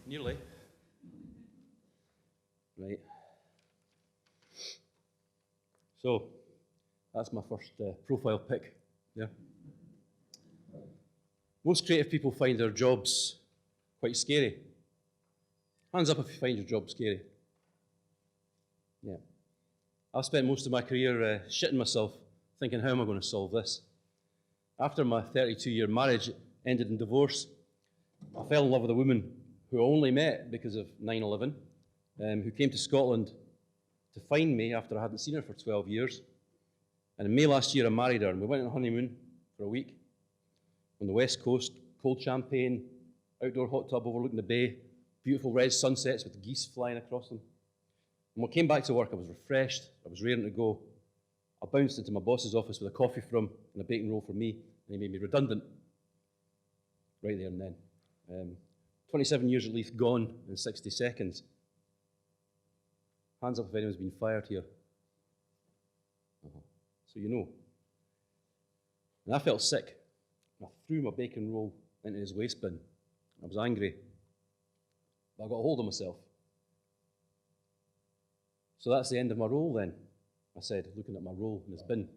Nearly. Right. So, that's my first profile pic. Yeah. Most creative people find their jobs quite scary. Hands up if you find your job scary. Yeah. I've spent most of my career shitting myself, thinking, how am I going to solve this? After my 32-year marriage ended in divorce, I fell in love with a woman who I only met because of 9/11, who came to Scotland to find me after I hadn't seen her for 12 years. And in May last year, I married her, and we went on a honeymoon for a week on the west coast, cold champagne, outdoor hot tub overlooking the bay, beautiful red sunsets with geese flying across them. And when I came back to work, I was refreshed, I was raring to go. I bounced into my boss's office with a coffee for him and a bacon roll for me, and he made me redundant right there and then. 27 years at least gone in 60 seconds. Hands up if anyone's been fired here. So you know. And I felt sick. I threw my bacon roll into his waste bin. I was angry. But I got a hold of myself. So that's the end of my role then, I said, looking at my roll in his bin.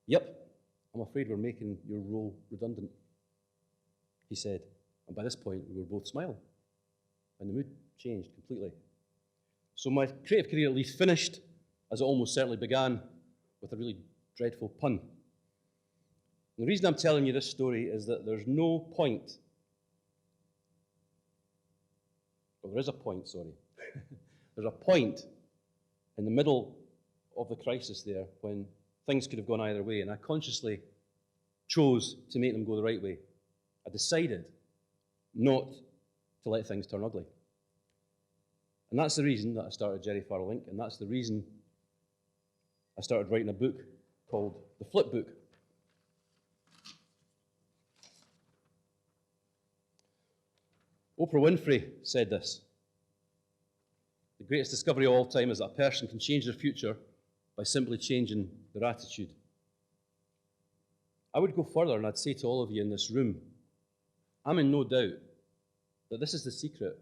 Yep, I'm afraid we're making your role redundant, he said. And by this point, we were both smiling. And the mood changed completely. So my creative career at least finished, as it almost certainly began, with a really dreadful pun. And the reason I'm telling you this story is that there's no point, well, there is a point, sorry. There's a point in the middle of the crisis there when things could have gone either way, and I consciously chose to make them go the right way. I decided not to let things turn ugly. And that's the reason that I started Gerry Farrell Inc., and that's the reason I started writing a book called The Flip Book. Oprah Winfrey said this: the greatest discovery of all time is that a person can change their future by simply changing their attitude. I would go further and I'd say to all of you in this room, I'm in no doubt that this is the secret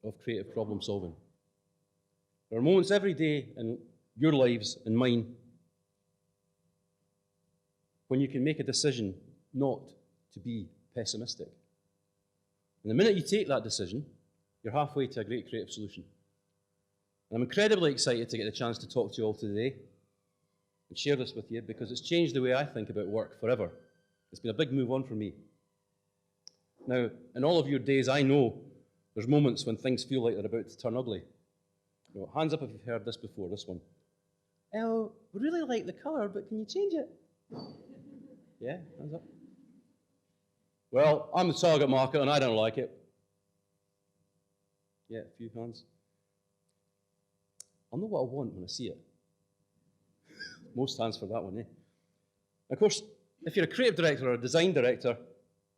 of creative problem solving. There are moments every day in your lives and mine when you can make a decision not to be pessimistic. And the minute you take that decision, you're halfway to a great creative solution. And I'm incredibly excited to get the chance to talk to you all today and share this with you because it's changed the way I think about work forever. It's been a big move on for me. Now, in all of your days, I know there's moments when things feel like they're about to turn ugly. You know, hands up if you've heard this before, this one. Oh, we really like the colour, but can you change it? Yeah, hands up. Well, I'm the target market and I don't like it. Yeah, a few hands. I'll know what I want when I see it. Most hands for that one, eh? Of course, if you're a creative director or a design director,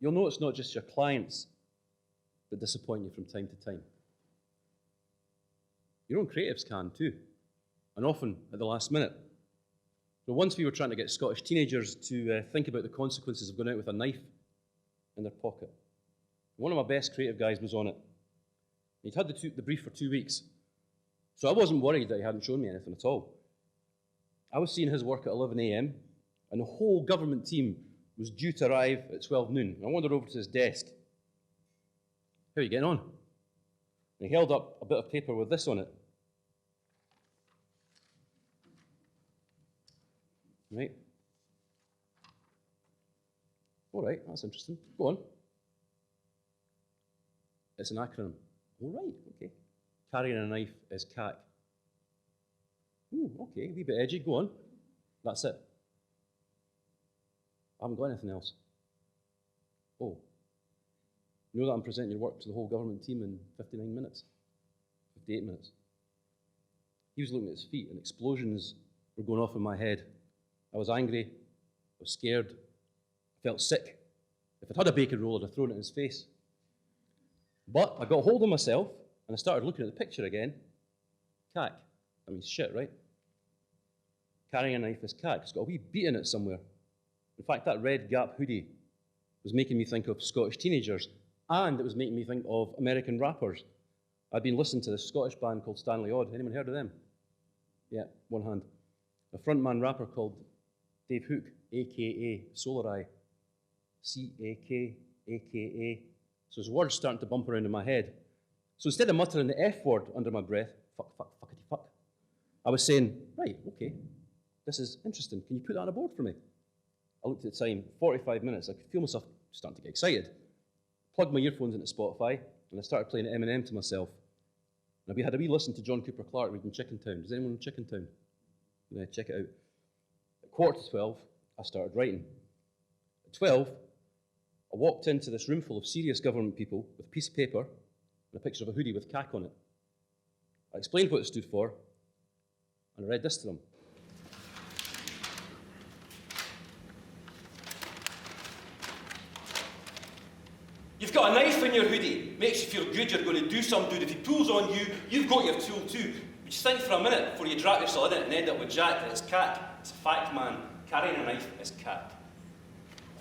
you'll know it's not just your clients that disappoint you from time to time. Your own creatives can too, and often at the last minute. So once we were trying to get Scottish teenagers to think about the consequences of going out with a knife in their pocket. One of my best creative guys was on it. He'd had the brief for 2 weeks, so I wasn't worried that he hadn't shown me anything at all. I was seeing his work at 11 a.m, and the whole government team was due to arrive at 12 noon. I wandered over to his desk. How are you getting on? And he held up a bit of paper with this on it. Right. All right, that's interesting. Go on. It's an acronym. All right, okay. Carrying a knife is CAC. Ooh, okay, a wee bit edgy. Go on. That's it. I haven't got anything else. Oh, you know that I'm presenting your work to the whole government team in 59 minutes, 58 minutes. He was looking at his feet and explosions were going off in my head. I was angry, I was scared, I felt sick. If I'd had a bacon roll, I'd have thrown it in his face. But I got hold of myself and I started looking at the picture again. Cack. That means shit, right? Carrying a knife is cack. It's got a wee beat in it somewhere. In fact, that red Gap hoodie was making me think of Scottish teenagers, and it was making me think of American rappers. I'd been listening to this Scottish band called Stanley Odd. Anyone heard of them? Yeah, one hand. A frontman rapper called Dave Hook, a.k.a. Solar Eye. C-A-K, a.k.a. So his words starting to bump around in my head. So instead of muttering the F word under my breath, fuck, fuck, fuckity fuck, I was saying, right, okay, this is interesting. Can you put that on a board for me? I looked at the time, 45 minutes. I could feel myself starting to get excited. Plugged my earphones into Spotify, and I started playing Eminem to myself. And we had a wee listen to John Cooper Clarke reading Chickentown. Does anyone know Chickentown? Yeah, check it out. At 11:45, I started writing. At 12, I walked into this room full of serious government people with a piece of paper and a picture of a hoodie with cack on it. I explained what it stood for, and I read this to them. You've got a knife in your hoodie. Makes you feel good you're going to do some dude. If he pulls on you, you've got your tool too. But just think for a minute before you drop yourself in it and end up with Jack. It's cack. It's a fact, man. Carrying a knife is cack.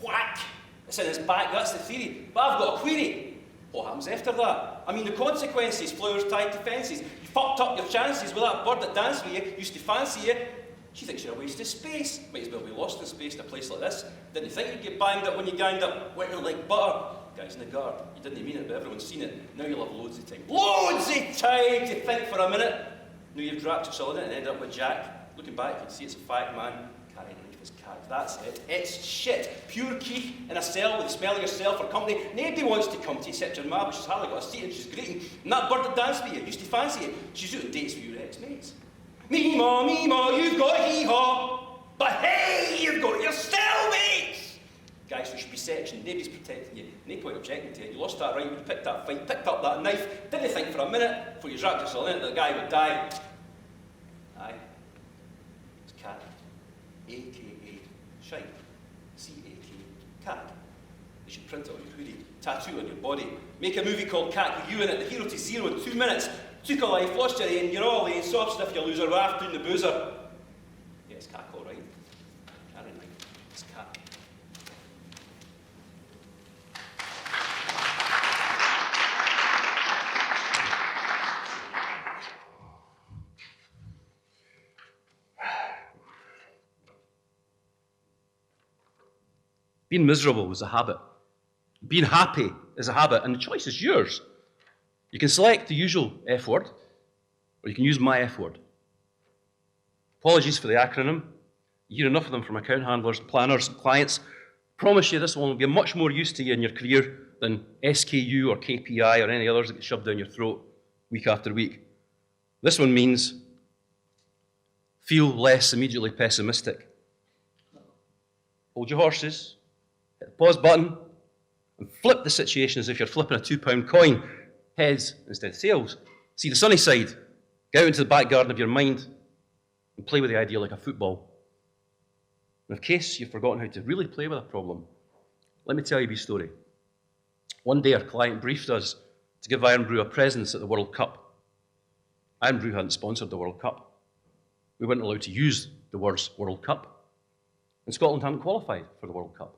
Whack! It's in his back. That's the theory. But I've got a query. What happens after that? I mean, the consequences, flowers tied to fences. You fucked up your chances with that bird that danced with you, used to fancy you. She thinks you're a waste of space. Might as well be lost in space in a place like this. Didn't think you'd get banged up when you ganged up, went in like butter. Guys in the guard, you didn't mean it, but everyone's seen it. Now you'll have loads of time. Loads of time to think for a minute. Now you've dropped yourself in it and ended up with Jack. Looking back, you can see it's a fact, man. Carrying a knife is cack. That's it. It's shit. Pure keef in a cell with the smell of yourself or company. Nobody wants to come to you except your ma, but she's hardly got a seat and she's greeting. And that bird that danced with you, used to fancy you. She's out on dates with your ex-mates. Me ma, you've got a hee-haw. But hey, you've got your cellmates. Guys, you should be sectioned. Nobody's protecting you. No point objecting to it. You lost that right when you picked that fight, picked up that knife, didn't think for a minute before you dropped yourself in it that the guy would die. Aye. It's cat. A.K.A. Shite. C.A.K. Cat. You should print it on your hoodie, tattoo it on your body. Make a movie called Cat with you in it, the hero to zero in 2 minutes. Took a life, lost your aim, you're all in, soft stuff, you loser, raft doing the boozer. Yeah, it's cat all right. Carry knife. It's cat. Being miserable is a habit. Being happy is a habit, and the choice is yours. You can select the usual F word, or you can use my F word. Apologies for the acronym. You hear enough of them from account handlers, planners, and clients. Promise you this one will be much more use to you in your career than SKU or KPI or any others that get shoved down your throat week after week. This one means feel less immediately pessimistic. Hold your horses, hit the pause button, and flip the situation as if you're flipping a £2 coin, heads instead of tails. See the sunny side. Get out into the back garden of your mind and play with the idea like a football. And in case you've forgotten how to really play with a problem, let me tell you a wee story. One day our client briefed us to give Irn-Bru a presence at the World Cup. Irn-Bru hadn't sponsored the World Cup. We weren't allowed to use the words World Cup. And Scotland hadn't qualified for the World Cup.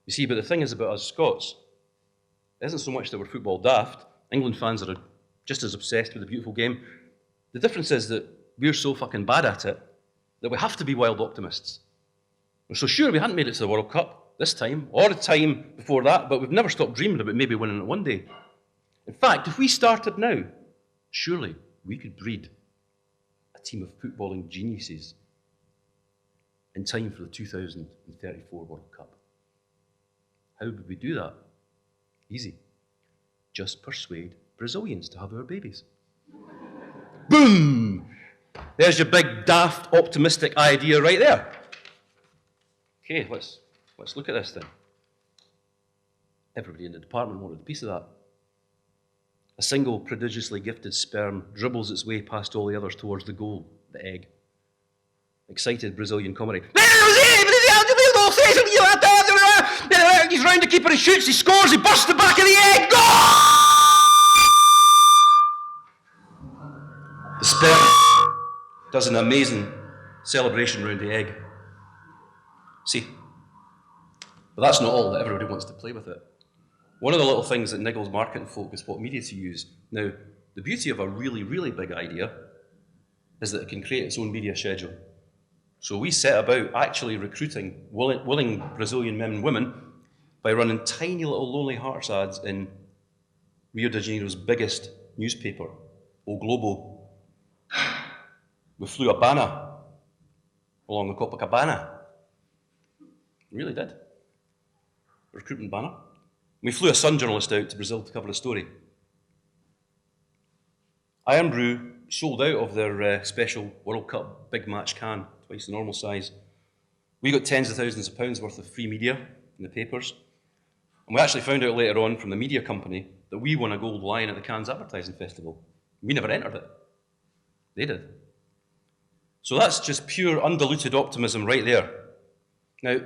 You see, but the thing is about us Scots, it isn't so much that we're football daft. England fans are just as obsessed with the beautiful game. The difference is that we're so fucking bad at it that we have to be wild optimists. We're so sure we hadn't made it to the World Cup this time, or the time before that, but we've never stopped dreaming about maybe winning it one day. In fact, if we started now, surely we could breed a team of footballing geniuses in time for the 2034 World Cup. How would we do that? Easy. Just persuade Brazilians to have our babies. Boom! There's your big, daft, optimistic idea right there. Okay, let's look at this then. Everybody in the department wanted a piece of that. A single prodigiously gifted sperm dribbles its way past all the others towards the goal, the egg. Excited Brazilian comedy. He's round the keeper, he shoots, he scores, he busts the back of the egg. Goal! The sperm does an amazing celebration round the egg. See, but that's not all, that everybody wants to play with it. One of the little things that niggles marketing folk is what media to use. Now, the beauty of a really, really big idea is that it can create its own media schedule. So we set about actually recruiting willing Brazilian men and women by running tiny little Lonely Hearts ads in Rio de Janeiro's biggest newspaper, O Globo. We flew a banner along the Copacabana. We really did. A recruitment banner. We flew a Sun journalist out to Brazil to cover a story. Iron Brew sold out of their special World Cup big match can, twice the normal size. We got tens of thousands of pounds worth of free media in the papers. And we actually found out later on from the media company that we won a gold lion at the Cannes Advertising Festival. We never entered it. They did. So that's just pure undiluted optimism right there. Now,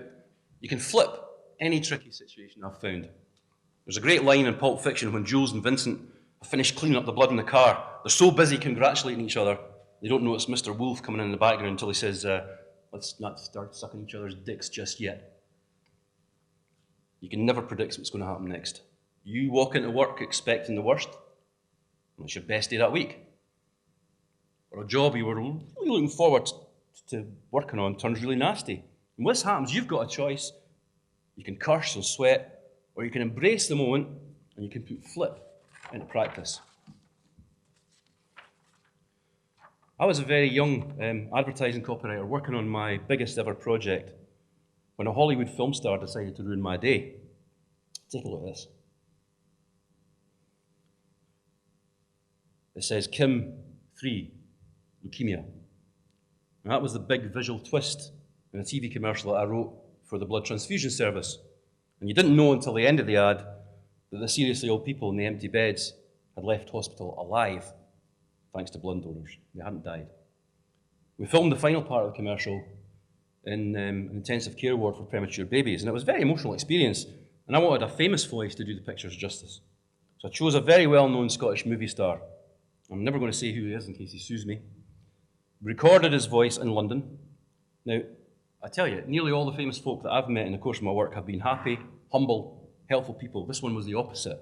you can flip any tricky situation I've found. There's a great line in Pulp Fiction when Jules and Vincent have finished cleaning up the blood in the car. They're so busy congratulating each other, they don't notice Mr. Wolf coming in the background until he says, let's not start sucking each other's dicks just yet. You can never predict what's going to happen next. You walk into work expecting the worst, and it's your best day that week. Or a job you were really looking forward to working on turns really nasty. And when this happens, you've got a choice. You can curse and sweat, or you can embrace the moment and you can put flip into practice. I was a very young advertising copywriter working on my biggest ever project when a Hollywood film star decided to ruin my day. Take a look at this. It says Kim 3, leukemia. And that was the big visual twist in a TV commercial that I wrote for the blood transfusion service. And you didn't know until the end of the ad that the seriously ill people in the empty beds had left hospital alive, thanks to blood donors. They hadn't died. We filmed the final part of the commercial in an intensive care ward for premature babies, and it was a very emotional experience, and I wanted a famous voice to do the pictures justice. So I chose a very well-known Scottish movie star. I'm never going to say who he is in case he sues me. Recorded his voice in London. Now, I tell you, nearly all the famous folk that I've met in the course of my work have been happy, humble, helpful people. This one was the opposite.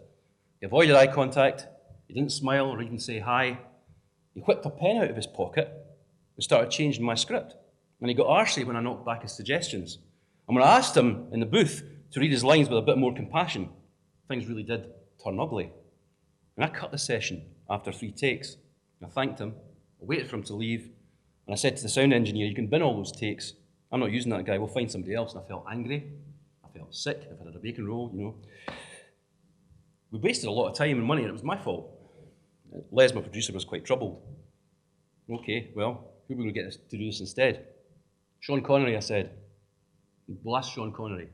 He avoided eye contact, he didn't smile or even say hi. He whipped a pen out of his pocket and started changing my script. And he got arsey when I knocked back his suggestions. And when I asked him in the booth to read his lines with a bit more compassion, things really did turn ugly. And I cut the session after 3 takes. I thanked him, I waited for him to leave, and I said to the sound engineer, you can bin all those takes. I'm not using that guy, we'll find somebody else. And I felt angry, I felt sick, if I had a bacon roll, you know. We wasted a lot of time and money, and it was my fault. Les, my producer, was quite troubled. Okay, well, who are we going to get to do this instead? Sean Connery, I said. Blast Sean Connery.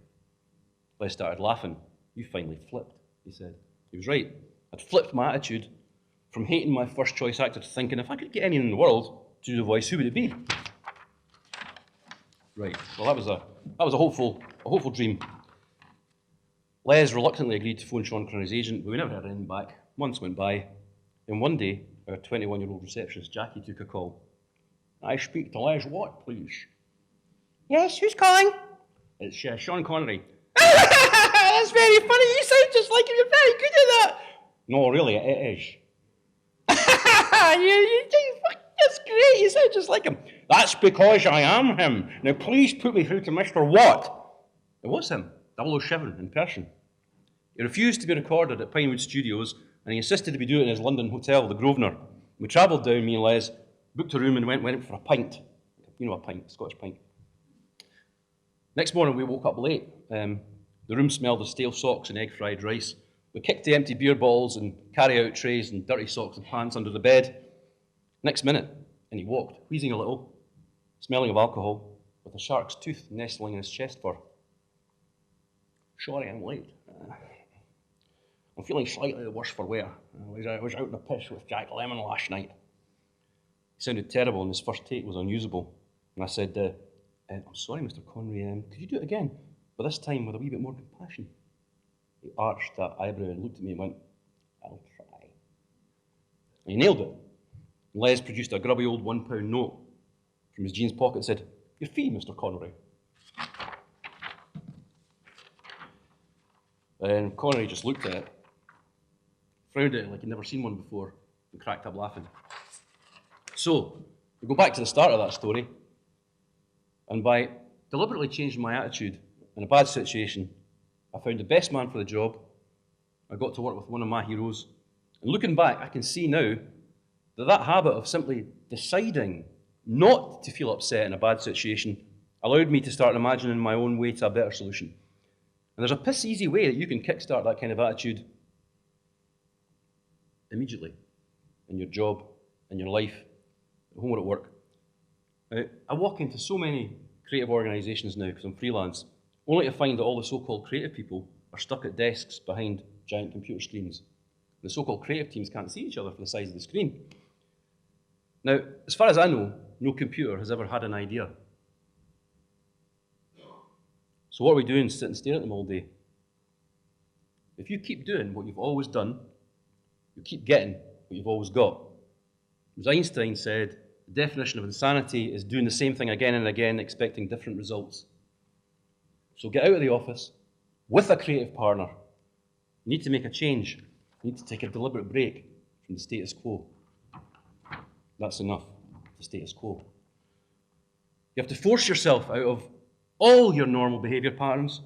Les started laughing. You finally flipped, he said. He was right. I'd flipped my attitude from hating my first choice actor to thinking, if I could get anyone in the world to do the voice, who would it be? Right, well that was a hopeful dream. Les reluctantly agreed to phone Sean Connery's agent, but we never heard anything back. Months went by, and one day, our 21-year-old receptionist, Jackie, took a call. I speak to Les Watt, please. Yes, who's calling? It's Sean Connery. That's very funny, you sound just like him, you're very good at that. No, really, it is. That's great, you sound just like him. That's because I am him. Now please put me through to Mr. Watt. It was him, 007 in person. He refused to be recorded at Pinewood Studios, and he insisted to be doing it in his London hotel, the Grosvenor. We travelled down, me and Les, booked a room and went for a pint. You know, a pint, Scottish pint. Next morning we woke up late. The room smelled of stale socks and egg fried rice. We kicked the empty beer bottles and carry-out trays and dirty socks and pants under the bed. Next minute, and he walked, wheezing a little, smelling of alcohol. with a shark's tooth nestling in his chest fur. Sorry, I'm late. I'm feeling slightly the worse for wear. I was out in the piss with Jack Lemmon last night. He sounded terrible and his first take was unusable. And I said, I'm sorry, Mr. Connery, could you do it again? But this time with a wee bit more compassion. He arched that eyebrow and looked at me and went, I'll try. And he nailed it. And Les produced a grubby old £1 note from his jeans pocket and said, your fee, Mr. Connery. And Connery just looked at it, frowned at it like he'd never seen one before, and cracked up laughing. So, we go back to the start of that story, and by deliberately changing my attitude in a bad situation, I found the best man for the job. I got to work with one of my heroes. And looking back, I can see now that that habit of simply deciding not to feel upset in a bad situation allowed me to start imagining my own way to a better solution. And there's a piss easy way that you can kickstart that kind of attitude immediately in your job, in your life, at home or at work. I walk into so many creative organisations now because I'm freelance, only to find that all the so-called creative people are stuck at desks behind giant computer screens. The so-called creative teams can't see each other for the size of the screen. Now, as far as I know, no computer has ever had an idea. So what are we doing? Sit and stare at them all day. If you keep doing what you've always done, you keep getting what you've always got. As Einstein said, the definition of insanity is doing the same thing again and again, expecting different results. So get out of the office with a creative partner. You need to make a change. You need to take a deliberate break from the status quo. That's enough, the status quo. You have to force yourself out of all your normal behaviour patterns.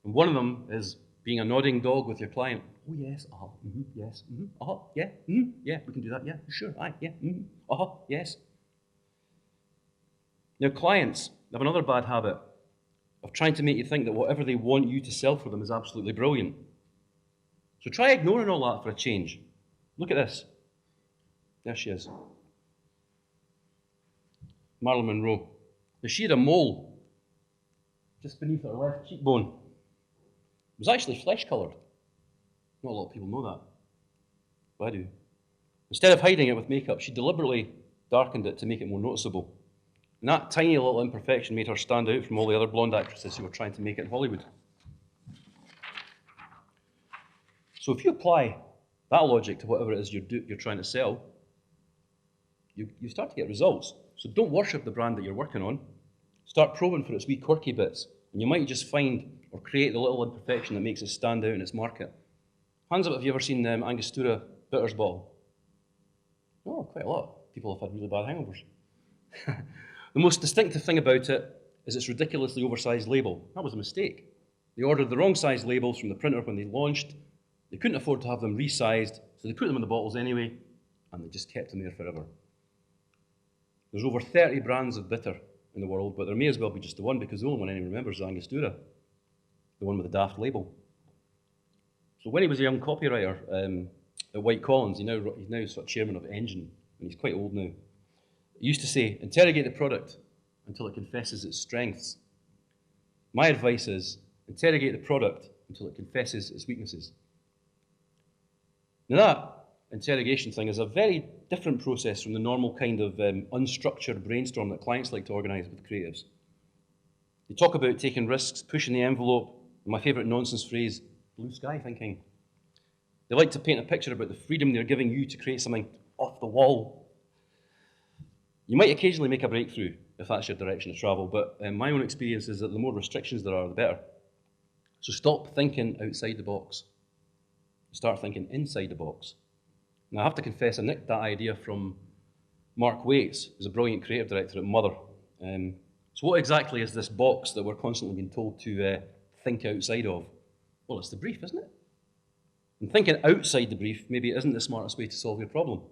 And one of them is being a nodding dog with your client. Oh yes, yes, yeah, yeah, we can do that, yeah, sure, aye, yeah, yes. Now clients have another bad habit of trying to make you think that whatever they want you to sell for them is absolutely brilliant. So try ignoring all that for a change. Look at this. There she is. Marilyn Monroe. Now she had a mole just beneath her left cheekbone. It was actually flesh-coloured. Not a lot of people know that, but I do. Instead of hiding it with makeup, she deliberately darkened it to make it more noticeable. And that tiny little imperfection made her stand out from all the other blonde actresses who were trying to make it in Hollywood. So if you apply that logic to whatever it is you're trying to sell, you start to get results. So don't worship the brand that you're working on. Start probing for its wee quirky bits, and you might just find or create the little imperfection that makes it stand out in its market. Hands up, have you ever seen Angostura bitters bottle? Oh, quite a lot. People have had really bad hangovers. The most distinctive thing about it is its ridiculously oversized label. That was a mistake. They ordered the wrong size labels from the printer when they launched. They couldn't afford to have them resized, so they put them in the bottles anyway, and they just kept them there forever. There's over 30 brands of bitter in the world, but there may as well be just the one, because the only one anyone remembers is Angostura, the one with the daft label. So when he was a young copywriter at White Collins, he's now sort of chairman of Engine, and he's quite old now. He used to say, interrogate the product until it confesses its strengths. My advice is, interrogate the product until it confesses its weaknesses. Now that interrogation thing is a very different process from the normal kind of unstructured brainstorm that clients like to organise with creatives. They talk about taking risks, pushing the envelope, and my favourite nonsense phrase, blue sky thinking. They like to paint a picture about the freedom they're giving you to create something off the wall. You might occasionally make a breakthrough if that's your direction of travel, but my own experience is that the more restrictions there are, the better. So stop thinking outside the box. Start thinking inside the box. Now I have to confess, I nicked that idea from Mark Waits, who's a brilliant creative director at Mother. So what exactly is this box that we're constantly being told to think outside of? Well, it's the brief, isn't it? And thinking outside the brief maybe isn't the smartest way to solve your problem.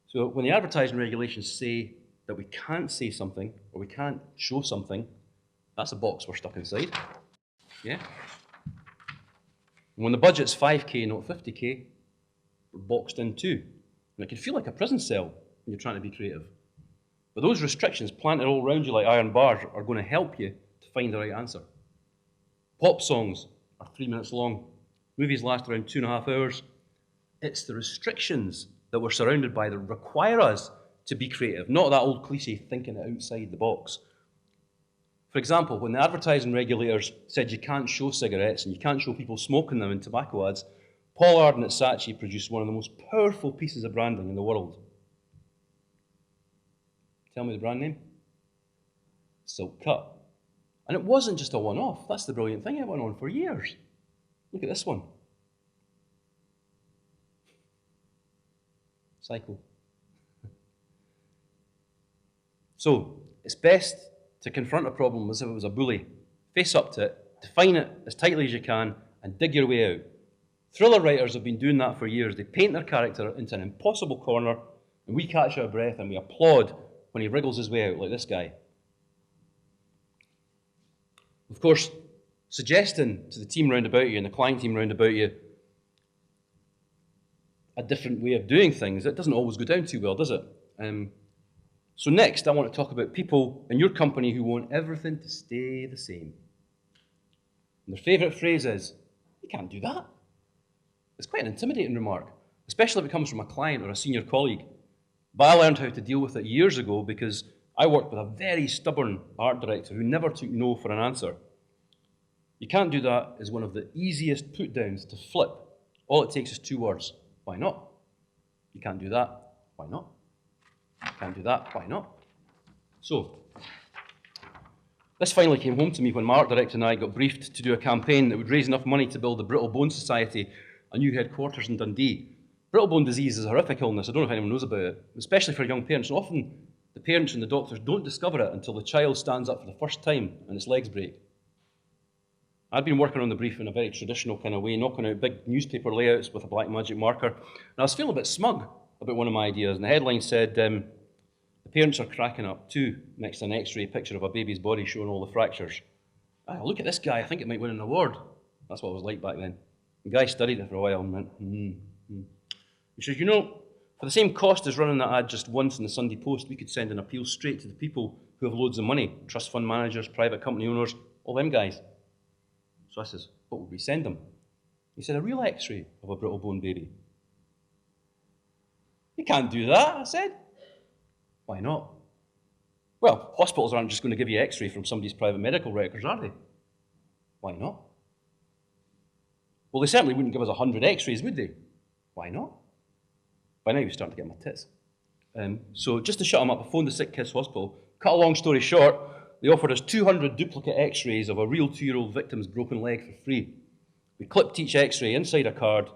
So when the advertising regulations say that we can't say something or we can't show something, that's a box we're stuck inside. Yeah? And when the budget's 5k, not 50k, we're boxed in too. And it can feel like a prison cell when you're trying to be creative. But those restrictions planted all around you like iron bars are going to help you to find the right answer. Pop songs are 3 minutes long. Movies last around 2.5 hours. It's the restrictions that we're surrounded by that require us to be creative, not that old cliche thinking outside the box. For example, when the advertising regulators said you can't show cigarettes and you can't show people smoking them in tobacco ads, Paul Arden at Saatchi produced one of the most powerful pieces of branding in the world. Tell me the brand name? Silk Cut. And it wasn't just a one-off. That's the brilliant thing. It went on for years. Look at this one. Cycle. So, it's best to confront a problem as if it was a bully. Face up to it, define it as tightly as you can, and dig your way out. Thriller writers have been doing that for years. They paint their character into an impossible corner, and we catch our breath and we applaud when he wriggles his way out, like this guy. Of course, suggesting to the team round about you and the client team round about you a different way of doing things, it doesn't always go down too well, does it? So next, I want to talk about people in your company who want everything to stay the same. And their favourite phrase is, "You can't do that." It's quite an intimidating remark, especially if it comes from a client or a senior colleague. But I learned how to deal with it years ago because I worked with a very stubborn art director who never took no for an answer. "You can't do that" is one of the easiest put-downs to flip. All it takes is 2 words. Why not? You can't do that. Why not? You can't do that. Why not? So, this finally came home to me when my art director and I got briefed to do a campaign that would raise enough money to build the Brittle Bone Society a new headquarters in Dundee. Brittle bone disease is a horrific illness. I don't know if anyone knows about it, especially for young parents. And often the parents and the doctors don't discover it until the child stands up for the first time and its legs break. I'd been working on the brief in a very traditional kind of way, knocking out big newspaper layouts with a black magic marker. And I was feeling a bit smug about one of my ideas. And the headline said, "The parents are cracking up too," next to an x-ray picture of a baby's body showing all the fractures. Look at this guy, I think it might win an award. That's what it was like back then. The guy studied it for a while and went, He says, for the same cost as running that ad just once in the Sunday Post, we could send an appeal straight to the people who have loads of money, trust fund managers, private company owners, all them guys. So I says, what would we send them? He said, a real x-ray of a brittle bone baby. You can't do that, I said. Why not? Well, hospitals aren't just going to give you x-ray from somebody's private medical records, are they? Why not? Well, they certainly wouldn't give us 100 x-rays, would they? Why not? By now you're starting to get my tits. So just to shut them up, I phoned the Sick Kids Hospital. Cut a long story short, they offered us 200 duplicate x-rays of a real 2-year-old victim's broken leg for free. We clipped each x-ray inside a card,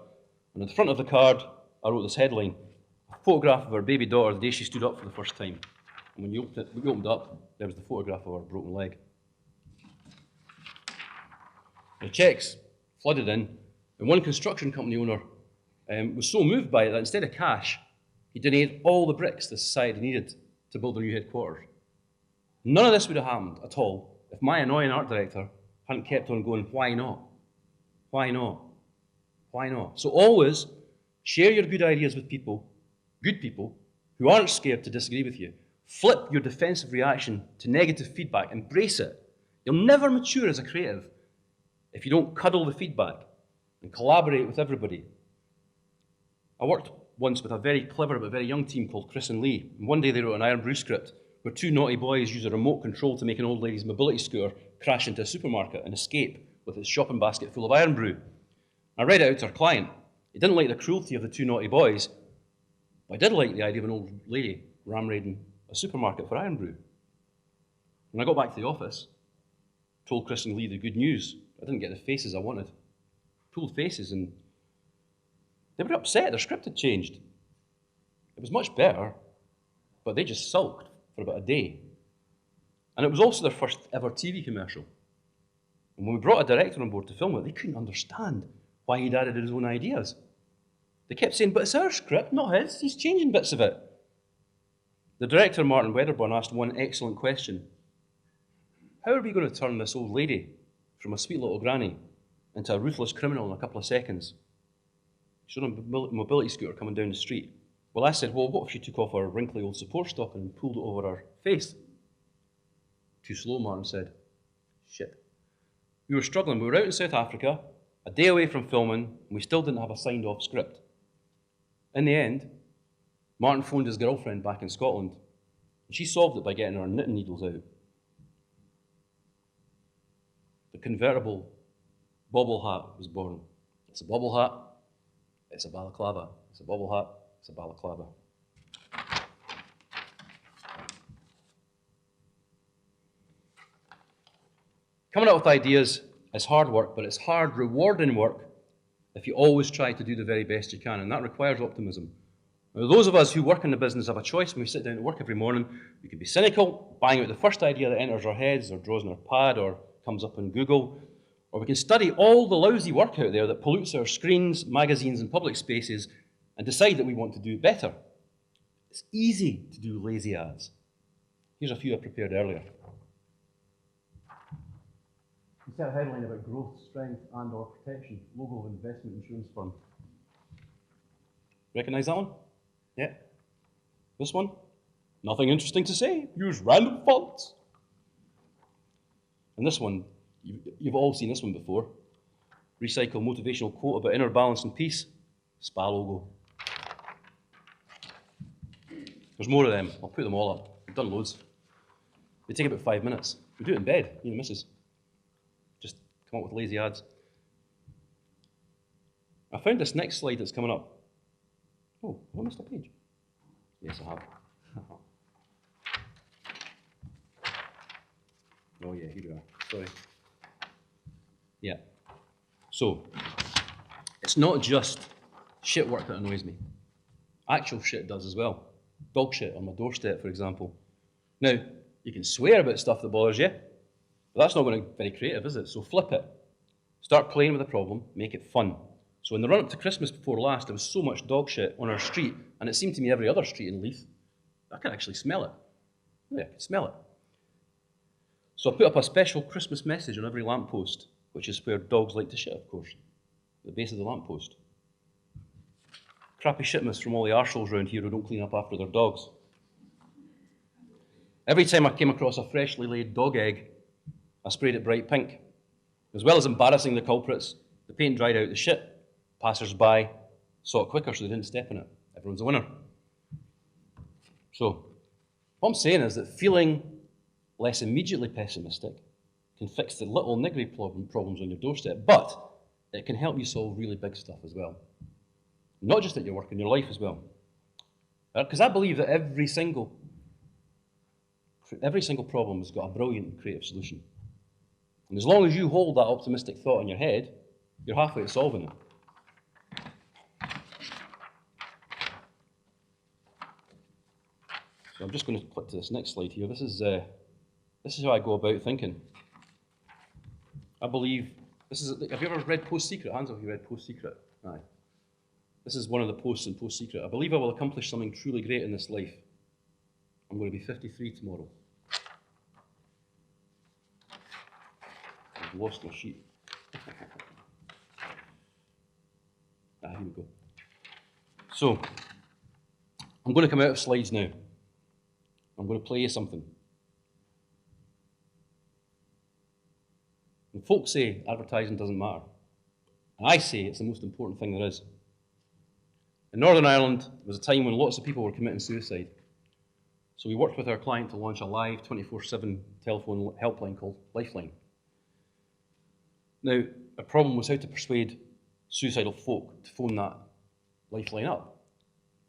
and on the front of the card, I wrote this headline, a photograph of our baby daughter the day she stood up for the first time. And when we opened up, there was the photograph of her broken leg. The checks flooded in, and one construction company owner was so moved by it that instead of cash, he donated all the bricks the society needed to build a new headquarters. None of this would have happened at all if my annoying art director hadn't kept on going, why not? Why not? Why not? So always share your good ideas with people, good people, who aren't scared to disagree with you. Flip your defensive reaction to negative feedback. Embrace it. You'll never mature as a creative if you don't cuddle the feedback and collaborate with everybody. I worked once with a very clever but very young team called Chris and Lee. And one day they wrote an Iron Brew script where 2 naughty boys use a remote control to make an old lady's mobility scooter crash into a supermarket and escape with its shopping basket full of Iron Brew. I read it out to our client. He didn't like the cruelty of the 2 naughty boys, but I did like the idea of an old lady ram-raiding a supermarket for Iron Brew. When I got back to the office, told Chris and Lee the good news. I didn't get the faces I wanted. Pulled faces, and they were upset. Their script had changed. It was much better, but they just sulked for about a day. And it was also their first ever TV commercial. And when we brought a director on board to film it, they couldn't understand why he'd added his own ideas. They kept saying, but it's our script, not his. He's changing bits of it. The director, Martin Wedderburn, asked one excellent question. How are we going to turn this old lady from a sweet little granny into a ruthless criminal in a couple of seconds? She was on a mobility scooter coming down the street. Well, I said, well, what if she took off her wrinkly old support stocking and pulled it over her face? Too slow, Martin said. Shit. We were struggling. We were out in South Africa, a day away from filming, and we still didn't have a signed-off script. In the end, Martin phoned his girlfriend back in Scotland, and she solved it by getting her knitting needles out. The convertible bobble hat was born. It's a bobble hat, it's a balaclava. It's a bobble hat, it's a balaclava. Coming up with ideas is hard work, but it's hard, rewarding work if you always try to do the very best you can, and that requires optimism. Now, those of us who work in the business have a choice when we sit down to work every morning. We can be cynical, bang out the first idea that enters our heads or draws on our pad or comes up on Google, or we can study all the lousy work out there that pollutes our screens, magazines and public spaces and decide that we want to do it better. It's easy to do lazy ads. Here's a few I prepared earlier. We set a headline about growth, strength and or protection, logo of investment insurance firm. Recognise that one? Yeah. This one? Nothing interesting to say. Use random fonts. And this one, you've all seen this one before. Recycle motivational quote about inner balance and peace. Spa logo. There's more of them. I'll put them all up. I've done loads. They take about 5 minutes. We do it in bed, me and the missus. Just come up with lazy ads. I found this next slide that's coming up. Oh, have I missed a page? Yes, I have. Oh yeah, here we are. Sorry. Yeah. So, it's not just shit work that annoys me. Actual shit does as well. Dog shit on my doorstep, for example. Now, you can swear about stuff that bothers you, but that's not going to be very creative, is it? So flip it. Start playing with the problem, make it fun. So in the run-up to Christmas before last, there was so much dog shit on our street, and it seemed to me every other street in Leith, I could actually smell it. Yeah, I could smell it. So I put up a special Christmas message on every lamppost, which is where dogs like to shit, of course, at the base of the lamppost. Crappy shitmas from all the arseholes around here who don't clean up after their dogs. Every time I came across a freshly laid dog egg, I sprayed it bright pink. As well as embarrassing the culprits, the paint dried out the shit. Passers-by saw it quicker so they didn't step in it. Everyone's a winner. So, what I'm saying is that feeling less immediately pessimistic can fix the little niggly problems on your doorstep, but it can help you solve really big stuff as well. Not just at your work, in your life as well. Because I believe that every single problem has got a brilliant and creative solution. And as long as you hold that optimistic thought in your head, you're halfway to solving it. So I'm just going to click to this next slide here. This is how I go about thinking. I believe, have you ever read Post Secret? Hands up if you read Post Secret. Aye. This is one of the posts in Post Secret. I believe I will accomplish something truly great in this life. I'm going to be 53 tomorrow. I've lost my sheet. Here we go. So, I'm going to come out of slides now. I'm going to play you something. And folks say advertising doesn't matter. And I say it's the most important thing there is. In Northern Ireland, there was a time when lots of people were committing suicide. So we worked with our client to launch a live 24/7 telephone helpline called Lifeline. Now, the problem was how to persuade suicidal folk to phone that Lifeline up.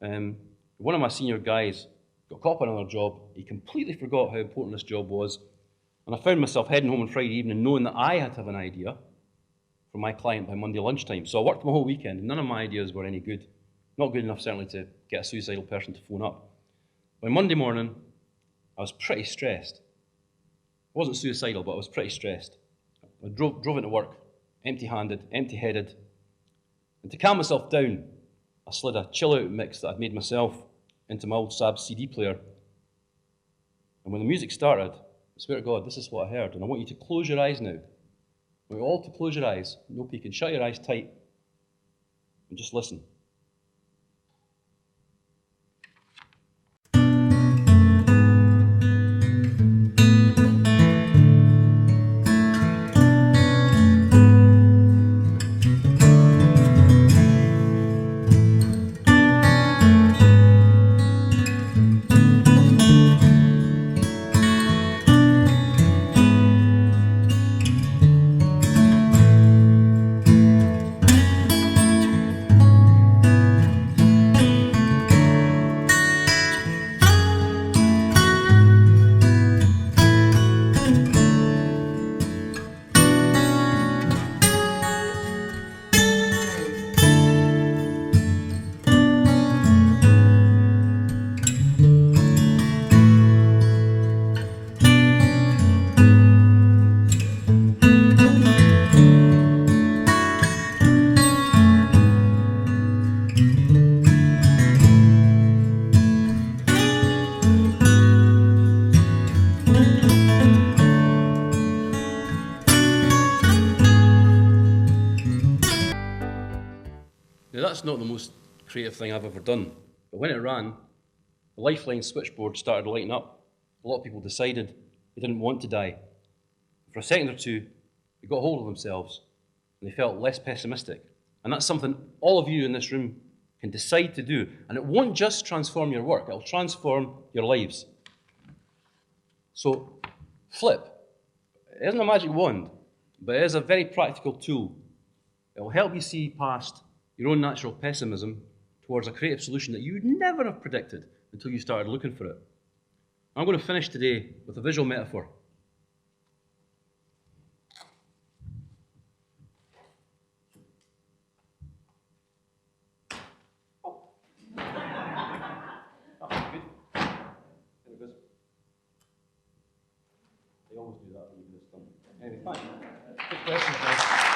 One of my senior guys got caught up on another job. He completely forgot how important this job was. And I found myself heading home on Friday evening knowing that I had to have an idea for my client by Monday lunchtime. So I worked my whole weekend, and none of my ideas were any good. Not good enough, certainly, to get a suicidal person to phone up. By Monday morning, I was pretty stressed. I wasn't suicidal, but I was pretty stressed. I drove into work, empty-handed, empty-headed. And to calm myself down, I slid a chill-out mix that I'd made myself into my old Saab CD player. And when the music started, I swear to God, this is what I heard. And I want you to close your eyes now. I want you all to close your eyes. No peeking. Shut your eyes tight and just listen. Now, that's not the most creative thing I've ever done, but when it ran, the Lifeline switchboard started lighting up. A lot of people decided they didn't want to die. For a second or two, they got hold of themselves and they felt less pessimistic. And that's something all of you in this room can decide to do. And it won't just transform your work, it'll transform your lives. So, F.L.I.P. It isn't a magic wand, but it is a very practical tool. It will help you see past your own natural pessimism towards a creative solution that you would never have predicted until you started looking for it. I'm going to finish today with a visual metaphor. They always do that when you do this thing. Anyway, fine. Good question, guys.